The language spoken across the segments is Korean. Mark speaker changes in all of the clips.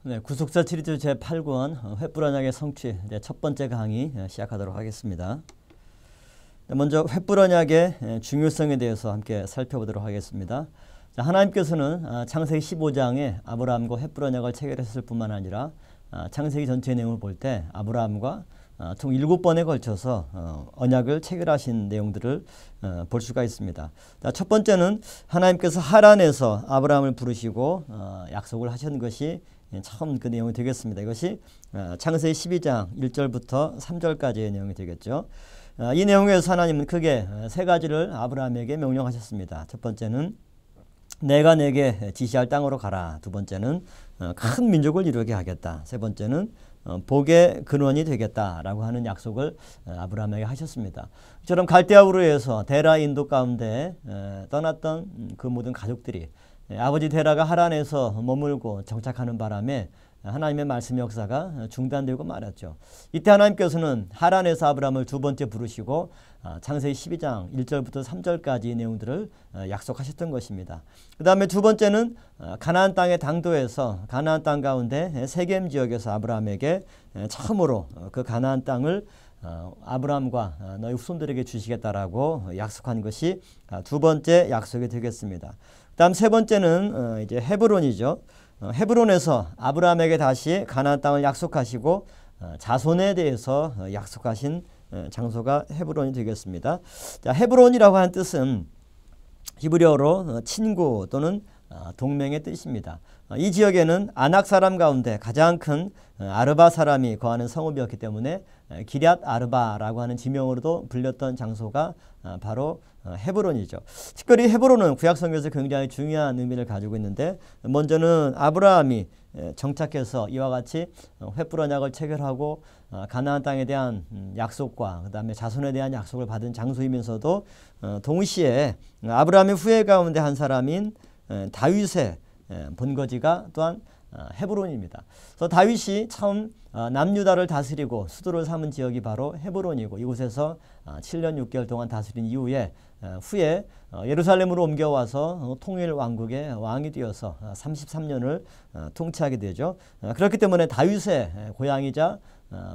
Speaker 1: 네, 구속사 시리즈 제8권 횃불 언약의 성취 첫 번째 강의 시작하도록 하겠습니다. 먼저 횃불 언약의 중요성에 대해서 함께 살펴보도록 하겠습니다. 하나님께서는 창세기 15장에 아브라함과 횃불 언약을 체결했을 뿐만 아니라 창세기 전체 내용을 볼 때 아브라함과 총 7번에 걸쳐서 언약을 체결하신 내용들을 볼 수가 있습니다. 첫 번째는 하나님께서 하란에서 아브라함을 부르시고 약속을 하신 것이 처음 그 내용이 되겠습니다. 이것이 창세기 12장 1절부터 3절까지의 내용이 되겠죠. 이 내용에서 하나님은 크게 세 가지를 아브라함에게 명령하셨습니다. 첫 번째는 내가 내게 지시할 땅으로 가라. 두 번째는 큰 민족을 이루게 하겠다. 세 번째는 복의 근원이 되겠다라고 하는 약속을 아브라함에게 하셨습니다. 이처럼 갈대아 우르에서 데라 인도 가운데 떠났던 그 모든 가족들이 아버지 데라가 하란에서 머물고 정착하는 바람에 하나님의 말씀 역사가 중단되고 말았죠. 이때 하나님께서는 하란에서 아브라함을 두 번째 부르시고 창세기 12장 1절부터 3절까지 내용들을 약속하셨던 것입니다. 그 다음에 두 번째는 가나안 땅의 당도에서 가나안 땅 가운데 세겜 지역에서 아브라함에게 처음으로 그 가나안 땅을 아브라함과 너희 후손들에게 주시겠다라고 약속한 것이 두 번째 약속이 되겠습니다. 그 다음 세 번째는 이제 헤브론이죠. 헤브론에서 아브라함에게 다시 가나안 땅을 약속하시고 자손에 대해서 약속하신 장소가 헤브론이 되겠습니다. 자, 헤브론이라고 하는 뜻은 히브리어로 친구 또는 동맹의 뜻입니다. 이 지역에는 아낙 사람 가운데 가장 큰 아르바 사람이 거하는 성읍이었기 때문에 기럇 아르바라고 하는 지명으로도 불렸던 장소가 바로 헤브론이죠. 특별히 헤브론은 구약 성경에서 굉장히 중요한 의미를 가지고 있는데, 먼저는 아브라함이 정착해서 이와 같이 횃불 언약을 체결하고 가나안 땅에 대한 약속과 그 다음에 자손에 대한 약속을 받은 장소이면서도 동시에 아브라함의 후예 가운데 한 사람인 다윗의 본거지가 또한 헤브론입니다. 그래서 다윗이 처음 남유다를 다스리고 수도를 삼은 지역이 바로 헤브론이고, 이곳에서 7년 6개월 동안 다스린 이후에 후에 예루살렘으로 옮겨와서 통일 왕국의 왕이 되어서 33년을 통치하게 되죠. 그렇기 때문에 다윗의 고향이자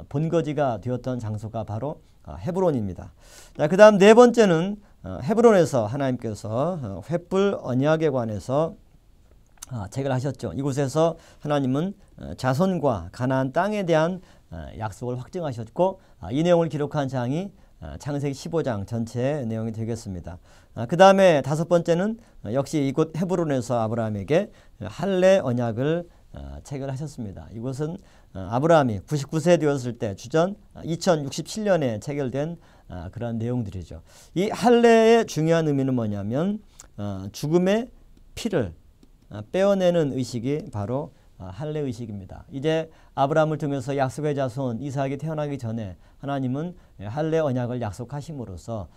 Speaker 1: 본거지가 되었던 장소가 바로 헤브론입니다. 그 다음 네 번째는 헤브론에서 하나님께서 횃불 언약에 관해서 체결하셨죠. 이곳에서 하나님은 자손과 가나안 땅에 대한 약속을 확증하셨고, 이 내용을 기록한 장이 창세기 15장 전체의 내용이 되겠습니다. 그 다음에 다섯 번째는 역시 이곳 헤브론에서 아브라함에게 할례 언약을 체결하셨습니다. 이곳은 아브라함이 99세 되었을 때 주전 2067년에 체결된 그런 내용들이죠. 이 할례의 중요한 의미는 뭐냐면 죽음의 피를 빼어내는 의식이 바로 할례 의식입니다. 이제 아브라함을 통해서 약속의 자손 이삭이 태어나기 전에 하나님은 할례 언약을 약속하심으로써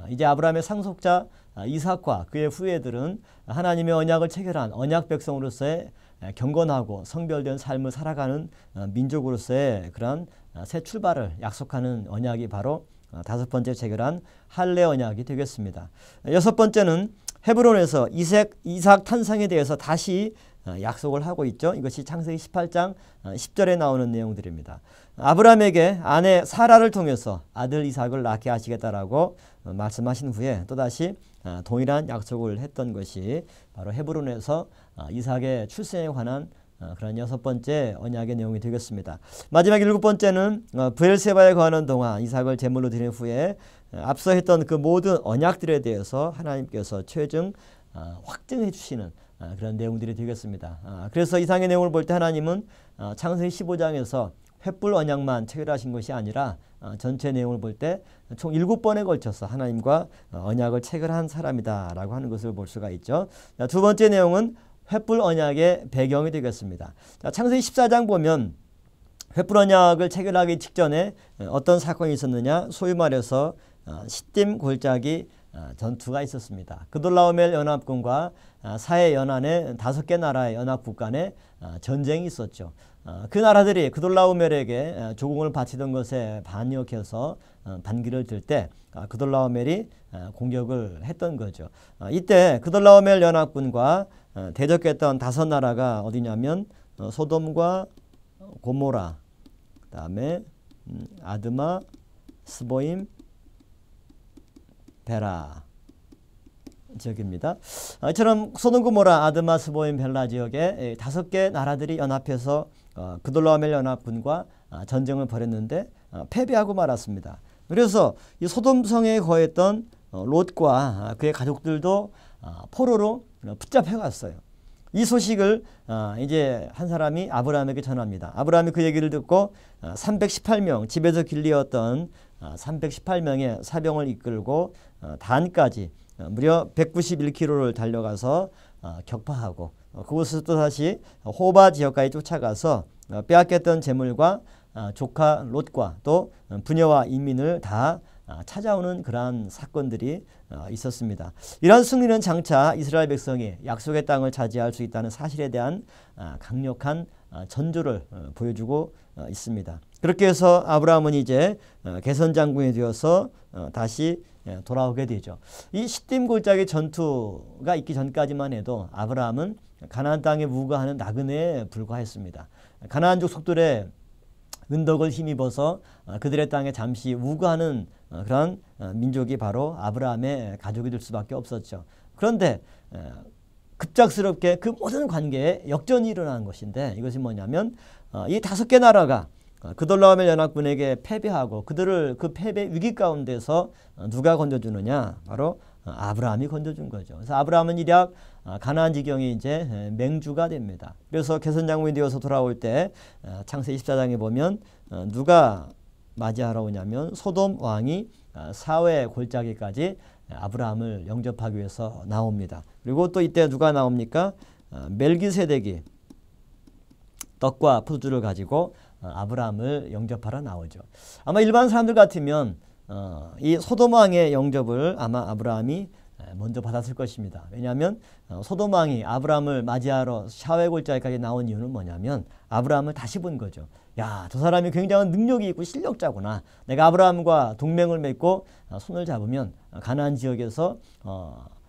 Speaker 1: 이제 아브라함의 상속자 이삭과 그의 후예들은 하나님의 언약을 체결한 언약 백성으로서의 경건하고 성별된 삶을 살아가는 민족으로서의 그런 새 출발을 약속하는 언약이 바로 다섯 번째 체결한 할례 언약이 되겠습니다. 여섯 번째는 헤브론에서 이삭 탄생에 대해서 다시 약속을 하고 있죠. 이것이 창세기 18장 10절에 나오는 내용들입니다. 아브라함에게 아내 사라를 통해서 아들 이삭을 낳게 하시겠다라고 말씀하신 후에 또다시 동일한 약속을 했던 것이 바로 헤브론에서 이삭의 출생에 관한 그런 여섯 번째 언약의 내용이 되겠습니다. 마지막 일곱 번째는 브엘세바에 거하는 동안 이삭을 제물로 드린 후에 앞서 했던 그 모든 언약들에 대해서 하나님께서 최종 확증해 주시는 그런 내용들이 되겠습니다. 그래서 이상의 내용을 볼 때 하나님은 창세기 15장에서 횃불 언약만 체결하신 것이 아니라 전체 내용을 볼 때 총 7번에 걸쳐서 하나님과 언약을 체결한 사람이다라고 하는 것을 볼 수가 있죠. 두 번째 내용은 횃불 언약의 배경이 되겠습니다. 창세기 14장 보면 횃불 언약을 체결하기 직전에 어떤 사건이 있었느냐, 소위 말해서 시딤 골짜기 전투가 있었습니다. 그돌라오멜 연합군과 사해 연안의 5개 나라의 연합국 간의 전쟁이 있었죠. 그 나라들이 그돌라오멜에게 조공을 바치던 것에 반역해서 반기를 들 때 그돌라오멜이 공격을 했던 거죠. 이때 그돌라오멜 연합군과 대적했던 5나라가 어디냐면 소돔과 고모라, 그 다음에 아드마, 스보임, 베라 지역입니다. 이처럼 소돔, 고모라, 아드마, 스보임, 벨라 지역에 5개 나라들이 연합해서 그돌라오멜 연합군과 전쟁을 벌였는데 패배하고 말았습니다. 그래서 이 소돔성에 거했던 롯과 그의 가족들도 포로로 붙잡혀 갔어요. 이 소식을 이제 한 사람이 아브라함에게 전합니다. 아브라함이 그 얘기를 듣고 318명, 집에서 길리었던 318명의 사병을 이끌고 단까지 무려 191km를 달려가서 격파하고 그곳에서 또 다시 호바 지역까지 쫓아가서 빼앗겼던 재물과 조카 롯과 또 부녀와 인민을 다 찾아오는 그러한 사건들이 있었습니다. 이러한 승리는 장차 이스라엘 백성이 약속의 땅을 차지할 수 있다는 사실에 대한 강력한 전조를 보여주고 있습니다. 그렇게 해서 아브라함은 이제 개선장군이 되어서 다시 돌아오게 되죠. 이 시딤 골짜기 전투가 있기 전까지만 해도 아브라함은 가나안 땅에 우거하는 나그네에 불과했습니다. 가나안 족속들의 은덕을 힘입어서 그들의 땅에 잠시 우거하는 그런 민족이 바로 아브라함의 가족이 될 수밖에 없었죠. 그런데 급작스럽게 그 모든 관계에 역전이 일어난 것인데 이것이 뭐냐면 이 5개 나라가 그돌라오멜 연합군에게 패배하고 그들을 그 패배 위기 가운데서 누가 건져주느냐? 바로 아브라함이 건져준 거죠. 그래서 아브라함은 일약 가나안 지경이 이제 맹주가 됩니다. 그래서 개선장군이 되어서 돌아올 때 창세기 14장에 보면 누가 맞이하러 오냐면 소돔 왕이 사회 골짜기까지 아브라함을 영접하기 위해서 나옵니다. 그리고 또 이때 누가 나옵니까? 멜기세덱이 떡과 포도주를 가지고 아브라함을 영접하러 나오죠. 아마 일반 사람들 같으면 이 소돔 왕의 영접을 아마 아브라함이 먼저 받았을 것입니다. 왜냐하면 소돔 왕이 아브라함을 맞이하러 샤웨 골짜기까지 나온 이유는 뭐냐면 아브라함을 다시 본 거죠. 야, 저 사람이 굉장한 능력이 있고 실력자구나. 내가 아브라함과 동맹을 맺고 손을 잡으면 가나안 지역에서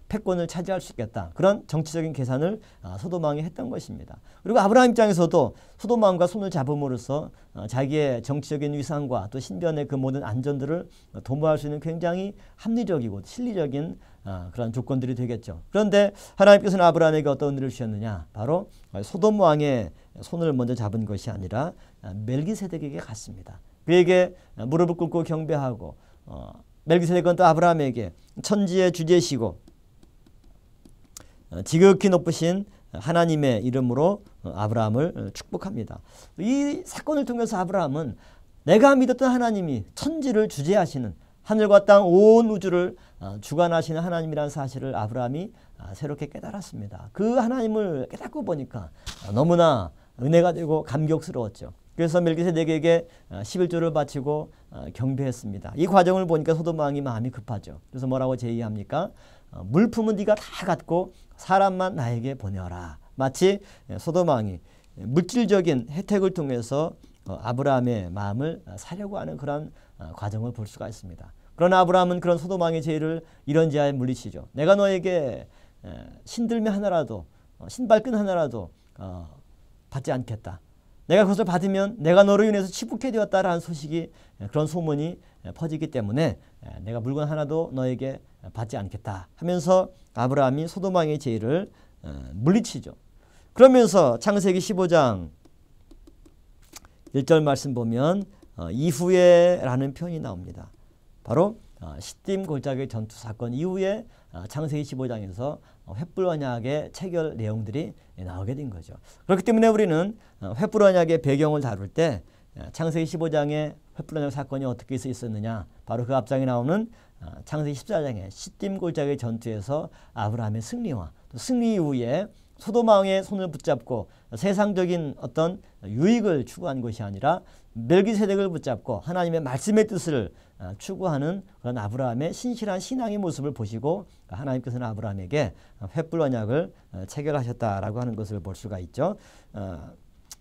Speaker 1: 패권을 차지할 수 있겠다. 그런 정치적인 계산을 소돔 왕이 했던 것입니다. 그리고 아브라함 입장에서도 소돔 왕과 손을 잡음으로써 자기의 정치적인 위상과 또 신변의 그 모든 안전들을 도모할 수 있는 굉장히 합리적이고 실리적인 그런 조건들이 되겠죠. 그런데 하나님께서는 아브라함에게 어떤 은혜를 주셨느냐? 바로 소돔 왕의 손을 먼저 잡은 것이 아니라 멜기세덱에게 갔습니다. 그에게 무릎을 꿇고 경배하고 멜기세덱은 또 아브라함에게 천지의 주제시고 지극히 높으신 하나님의 이름으로 아브라함을 축복합니다. 이 사건을 통해서 아브라함은 내가 믿었던 하나님이 천지를 주재하시는 하늘과 땅 온 우주를 주관하시는 하나님이라는 사실을 아브라함이 새롭게 깨달았습니다. 그 하나님을 깨닫고 보니까 너무나 은혜가 되고 감격스러웠죠. 그래서 멜기세덱에게 11조를 바치고 경배했습니다. 이 과정을 보니까 소돔 왕이 마음이 급하죠. 그래서 뭐라고 제의합니까? 물품은 네가 다 갖고 사람만 나에게 보내어라. 마치 소돔 왕이 물질적인 혜택을 통해서 아브라함의 마음을 사려고 하는 그런 과정을 볼 수가 있습니다. 그러나 아브라함은 그런 소돔 왕의 제의를 이런지하에 물리치죠. 내가 너에게 신들매 하나라도 신발끈 하나라도 받지 않겠다. 내가 그것을 받으면 내가 너로 인해서 치북해 되었다라는 소식이 그런 소문이 퍼지기 때문에 내가 물건 하나도 너에게 받지 않겠다 하면서 아브라함이 소돔 왕의 제의를 물리치죠. 그러면서 창세기 15장 1절 말씀 보면 이후에 라는 표현이 나옵니다. 바로 시딤 골짜기 전투 사건 이후에 창세기 15장에서 횃불 언약의 체결 내용들이 나오게 된 거죠. 그렇기 때문에 우리는 횃불 언약의 배경을 다룰 때 창세기 15장의 횃불 언약 사건이 어떻게 있었느냐, 바로 그 앞장에 나오는 창세기 14장의 시딤 골짜기 전투에서 아브라함의 승리와 또 승리 이후에 소돔 왕의 손을 붙잡고 세상적인 어떤 유익을 추구한 것이 아니라 멜기세덱을 붙잡고 하나님의 말씀의 뜻을 추구하는 그런 아브라함의 신실한 신앙의 모습을 보시고 하나님께서는 아브라함에게 횃불 언약을 체결하셨다라고 하는 것을 볼 수가 있죠.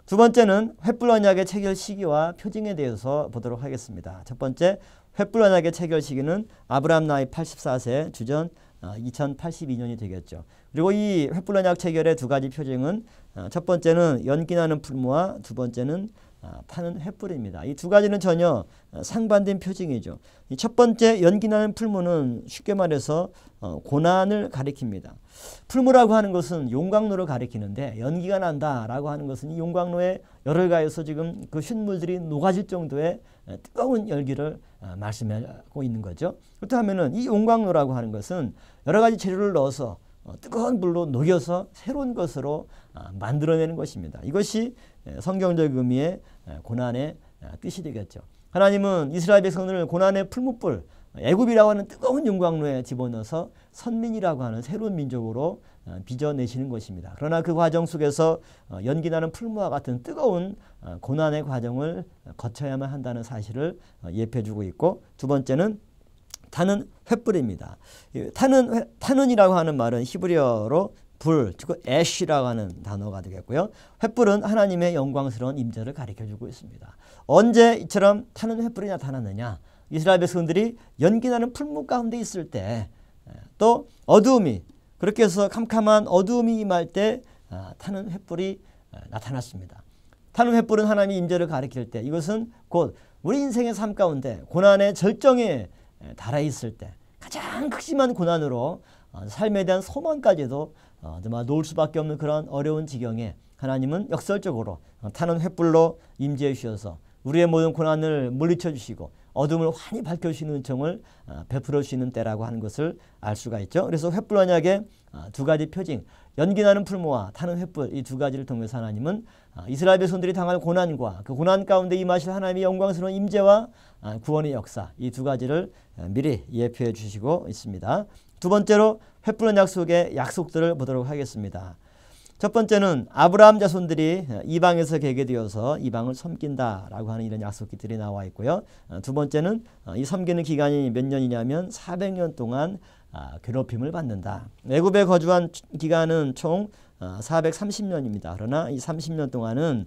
Speaker 1: 두 번째는 횃불 언약의 체결 시기와 표징에 대해서 보도록 하겠습니다. 첫 번째, 횃불 언약의 체결 시기는 아브라함 나이 84세 주전 2082년이 되겠죠. 그리고 이 횃불 언약 체결의 두 가지 표징은 첫 번째는 연기나는 풀무와 두 번째는 타는 횃불입니다. 이 두 가지는 전혀 상반된 표징이죠. 이 첫 번째 연기나는 풀무는 쉽게 말해서 고난을 가리킵니다. 풀무라고 하는 것은 용광로를 가리키는데 연기가 난다라고 하는 것은 이 용광로에 열을 가해서 지금 그 쇳물들이 녹아질 정도의 뜨거운 열기를 말씀하고 있는 거죠. 그렇다면은 이 용광로라고 하는 것은 여러 가지 재료를 넣어서 뜨거운 불로 녹여서 새로운 것으로 만들어내는 것입니다. 이것이 성경적 의미의 고난의 뜻이 되겠죠. 하나님은 이스라엘 백성을 고난의 풀무불, 애굽이라고 하는 뜨거운 용광로에 집어넣어서 선민이라고 하는 새로운 민족으로 빚어내시는 것입니다. 그러나 그 과정 속에서 연기나는 풀무와 같은 뜨거운 고난의 과정을 거쳐야만 한다는 사실을 예표해주고 있고, 두 번째는 타는 횃불입니다. 타는이라고 하는 말은 히브리어로 불, 즉 애쉬라고 하는 단어가 되겠고요. 횃불은 하나님의 영광스러운 임재를 가리켜주고 있습니다. 언제 이처럼 타는 횃불이 나타났느냐? 이스라엘 백성들이 연기나는 풀무 가운데 있을 때, 또 어두움이, 그렇게 해서 캄캄한 어두움이 임할 때 타는 횃불이 나타났습니다. 타는 횃불은 하나님의 임재를 가리킬 때, 이것은 곧 우리 인생의 삶 가운데 고난의 절정에 달아있을 때 가장 극심한 고난으로 삶에 대한 소망까지도 정말 놓을 수밖에 없는 그런 어려운 지경에 하나님은 역설적으로 타는 횃불로 임재해 주셔서 우리의 모든 고난을 물리쳐 주시고 어둠을 환히 밝혀주시는 은총을 베풀어 주시는 때라고 하는 것을 알 수가 있죠. 그래서 횃불 언약의 두 가지 표징, 연기나는 풀무와 타는 횃불, 이 두 가지를 통해서 하나님은 이스라엘 백성들이 당할 고난과 그 고난 가운데 임하실 하나님의 영광스러운 임재와 구원의 역사, 이 두 가지를 미리 예표해 주시고 있습니다. 두 번째로 횃불 언약 속의 약속들을 보도록 하겠습니다. 첫 번째는 아브라함 자손들이 이방에서 개게 되어서 이방을 섬긴다라고 하는 이런 약속들이 나와 있고요. 두 번째는 이 섬기는 기간이 몇 년이냐면 400년 동안 괴롭힘을 받는다. 애굽에 거주한 기간은 총 430년입니다. 그러나 이 30년 동안은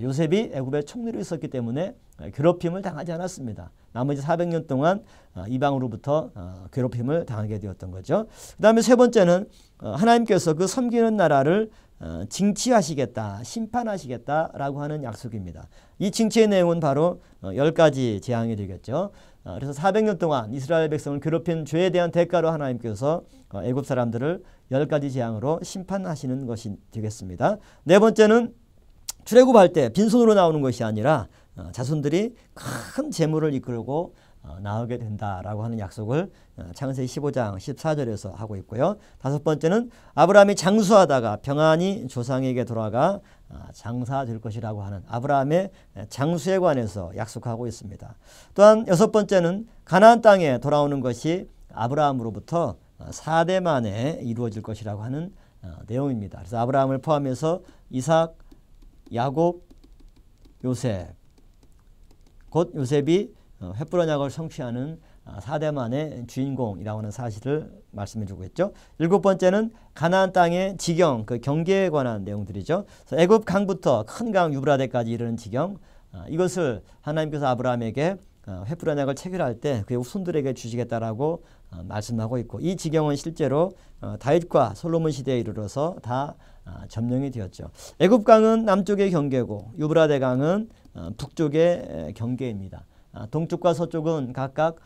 Speaker 1: 요셉이 애굽의 총리로 있었기 때문에 괴롭힘을 당하지 않았습니다. 나머지 400년 동안 이방으로부터 괴롭힘을 당하게 되었던 거죠. 그 다음에 세 번째는 하나님께서 그 섬기는 나라를 징치하시겠다, 심판하시겠다라고 하는 약속입니다. 이 징치의 내용은 바로 10가지 재앙이 되겠죠. 그래서 400년 동안 이스라엘 백성을 괴롭힌 죄에 대한 대가로 하나님께서 애굽 사람들을 10가지 재앙으로 심판하시는 것이 되겠습니다. 네 번째는 출애굽할 때 빈손으로 나오는 것이 아니라 자손들이 큰 재물을 이끌고 나오게 된다라고 하는 약속을 창세기 15장 14절에서 하고 있고요. 다섯 번째는 아브라함이 장수하다가 평안히 조상에게 돌아가 장사될 것이라고 하는 아브라함의 장수에 관해서 약속하고 있습니다. 또한 여섯 번째는 가나안 땅에 돌아오는 것이 아브라함으로부터 4대 만에 이루어질 것이라고 하는 내용입니다. 그래서 아브라함을 포함해서 이삭, 야곱, 요셉, 곧 요셉이 횃불 언약을 성취하는 4대 만의 주인공이라고 하는 사실을 말씀해 주고 있죠. 일곱 번째는 가나안 땅의 지경, 그 경계에 관한 내용들이죠. 애굽 강부터 큰 강 유브라데까지 이르는 지경, 이것을 하나님께서 아브라함에게 횃불 언약을 체결할 때 그의 후손들에게 주시겠다라고 말씀하고 있고, 이 지경은 실제로 다윗과 솔로몬 시대에 이르러서 다 점령이 되었죠. 애굽 강은 남쪽의 경계고 유브라데 강은 북쪽의 경계입니다. 동쪽과 서쪽은 각각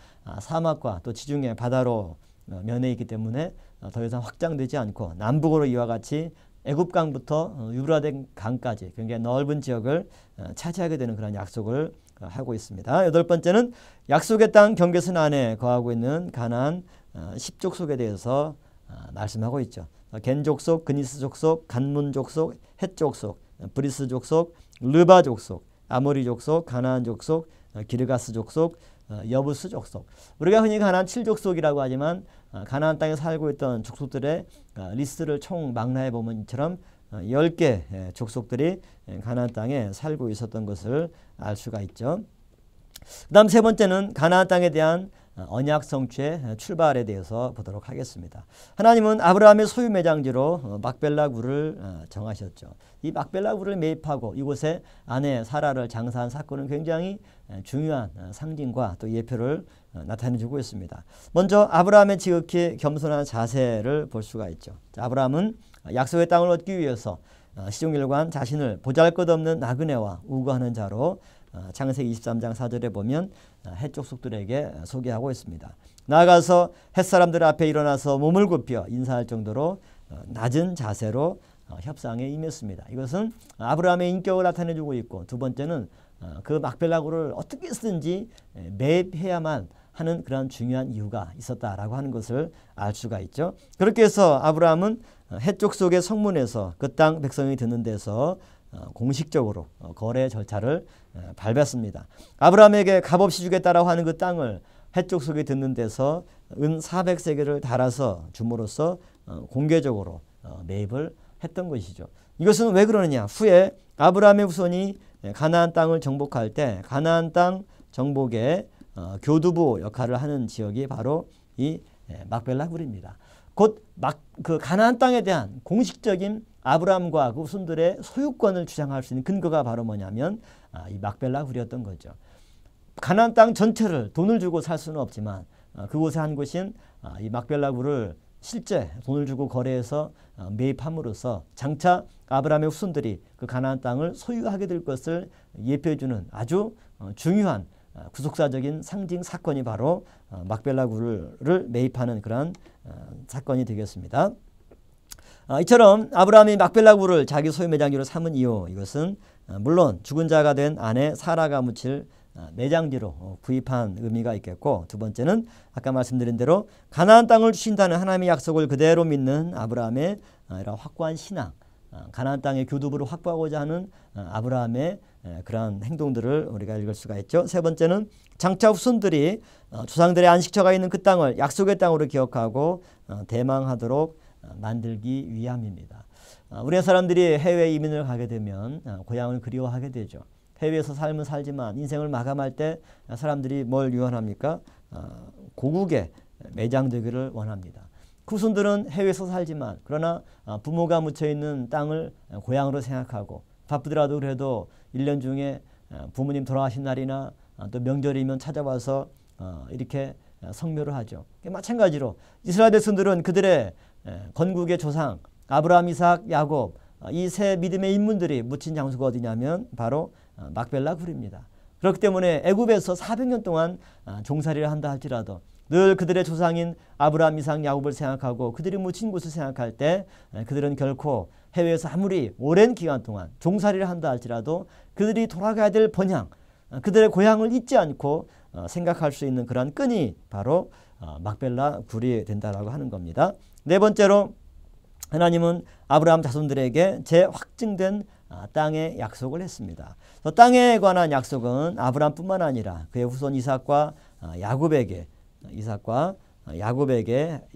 Speaker 1: 사막과 또 지중해 바다로 면해 있기 때문에 더 이상 확장되지 않고 남북으로 이와 같이 애굽강부터 유브라데 강까지 굉장히 넓은 지역을 차지하게 되는 그런 약속을 하고 있습니다. 여덟 번째는 약속의 땅 경계선 안에 거하고 있는 가나안 10족속에 대해서 말씀하고 있죠. 겐 족속, 그니스 족속, 간문 족속, 헷 족속, 브리스 족속, 르바 족속, 아모리 족속, 가나안 족속, 기르가스 족속, 여부스 족속. 우리가 흔히 가나안 7족속이라고 하지만 가나안 땅에 살고 있던 족속들의 리스트를 총 망라해 보면 이처럼 10개 족속들이 가나안 땅에 살고 있었던 것을 알 수가 있죠. 그 다음 세 번째는 가나안 땅에 대한 언약 성취의 출발에 대해서 보도록 하겠습니다. 하나님은 아브라함의 소유 매장지로 막벨라 굴을 정하셨죠. 이 막벨라 굴을 매입하고 이곳에 아내 사라를 장사한 사건은 굉장히 중요한 상징과 또 예표를 나타내주고 있습니다. 먼저 아브라함의 지극히 겸손한 자세를 볼 수가 있죠. 아브라함은 약속의 땅을 얻기 위해서 시종일관 자신을 보잘것없는 나그네와 우거하는 자로 창세기 23장 4절에 보면 해족 속들에게 소개하고 있습니다. 나아가서 햇사람들 앞에 일어나서 몸을 굽혀 인사할 정도로 낮은 자세로 협상에 임했습니다. 이것은 아브라함의 인격을 나타내주고 있고, 두 번째는 그 막벨라 굴을 어떻게 쓰든지 매입해야만 하는 그런 중요한 이유가 있었다라고 하는 것을 알 수가 있죠. 그렇게 해서 아브라함은 해족 속의 성문에서 그 땅 백성이 듣는 데서 공식적으로 거래 절차를 밟았습니다. 아브라함에게 값없이 주겠다라고 하는 그 땅을 해족 속에 듣는 데서 은 400세겔을 달아서 줌으로써 공개적으로 매입을 했던 것이죠. 이것은 왜 그러느냐? 후에 아브라함의 후손이 가나안 땅을 정복할 때 가나안 땅 정복의 교두보 역할을 하는 지역이 바로 이 막벨라 굴입니다. 곧 그 가나안 땅에 대한 공식적인 아브라함과 그 후손들의 소유권을 주장할 수 있는 근거가 바로 뭐냐면 이 막벨라 굴이었던 거죠. 가나안 땅 전체를 돈을 주고 살 수는 없지만 그곳에 한 곳인 이 막벨라 굴을 실제 돈을 주고 거래해서 매입함으로써 장차 아브라함의 후손들이 그 가나안 땅을 소유하게 될 것을 예표해주는 아주 중요한 구속사적인 상징 사건이 바로 막벨라 굴을 매입하는 그런 사건이 되겠습니다. 이처럼 아브라함이 막벨라 굴을 자기 소유 매장지로 삼은 이유, 이것은 물론 죽은 자가 된 아내 사라가 묻힐 매장지로 구입한 의미가 있겠고, 두 번째는 아까 말씀드린 대로 가나안 땅을 주신다는 하나님의 약속을 그대로 믿는 아브라함의 이런 확고한 신앙, 가나안 땅의 교두보를 확보하고자 하는 아브라함의 그러한 행동들을 우리가 읽을 수가 있죠. 세 번째는 장차 후손들이 조상들의 안식처가 있는 그 땅을 약속의 땅으로 기억하고 대망하도록 만들기 위함입니다. 우리나라 사람들이 해외 이민을 가게 되면 고향을 그리워하게 되죠. 해외에서 삶은 살지만 인생을 마감할 때 사람들이 뭘 유언합니까? 고국에 매장되기를 원합니다. 후손들은 해외에서 살지만 그러나 부모가 묻혀있는 땅을 고향으로 생각하고 바쁘더라도 그래도 1년 중에 부모님 돌아가신 날이나 또 명절이면 찾아와서 이렇게 성묘를 하죠. 마찬가지로 이스라엘 백성들은 그들의 건국의 조상 아브라함, 이삭, 야곱 이 세 믿음의 인물들이 묻힌 장소가 어디냐면 바로 막벨라 굴입니다. 그렇기 때문에 애굽에서 400년 동안 종살이를 한다 할지라도 늘 그들의 조상인 아브라함, 이삭, 야곱을 생각하고 그들이 묻힌 곳을 생각할 때 그들은 결코 해외에서 아무리 오랜 기간 동안 종살이를 한다 할지라도 그들이 돌아가야 될 번향, 그들의 고향을 잊지 않고 생각할 수 있는 그런 끈이 바로 막벨라 굴이 된다라고 하는 겁니다. 네 번째로 하나님은 아브라함 자손들에게 재확증된 땅의 약속을 했습니다. 땅에 관한 약속은 아브라함뿐만 아니라 그의 후손 이삭과 야곱에게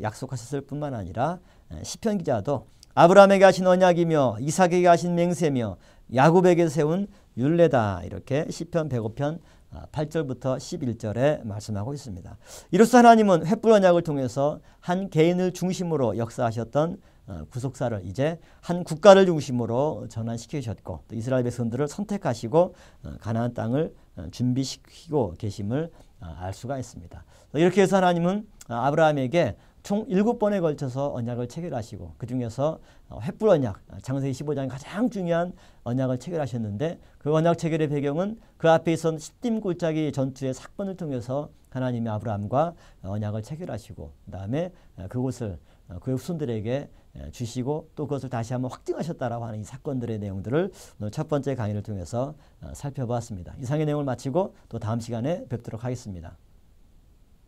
Speaker 1: 약속하셨을 뿐만 아니라 시편 기자도 아브라함에게 하신 언약이며 이삭에게 하신 맹세며 야곱에게 세운 율례다, 이렇게 시편 105편 8절부터 11절에 말씀하고 있습니다. 이로써 하나님은 횃불 언약을 통해서 한 개인을 중심으로 역사하셨던 구속사를 이제 한 국가를 중심으로 전환시키셨고 또 이스라엘 백성들을 선택하시고 가나안 땅을 준비시키고 계심을 알 수가 있습니다. 이렇게 해서 하나님은 아브라함에게 총 7번에 걸쳐서 언약을 체결하시고 그 중에서 횃불 언약, 창세기 15장이 가장 중요한 언약을 체결하셨는데 그 언약 체결의 배경은 그 앞에 있었던 십딤 골짜기 전투의 사건을 통해서 하나님이 아브라함과 언약을 체결하시고 그 다음에 그곳을 그의 후손들에게 주시고 또 그것을 다시 한번 확증하셨다라고 하는 이 사건들의 내용들을 오늘 첫 번째 강의를 통해서 살펴보았습니다. 이상의 내용을 마치고 또 다음 시간에 뵙도록 하겠습니다.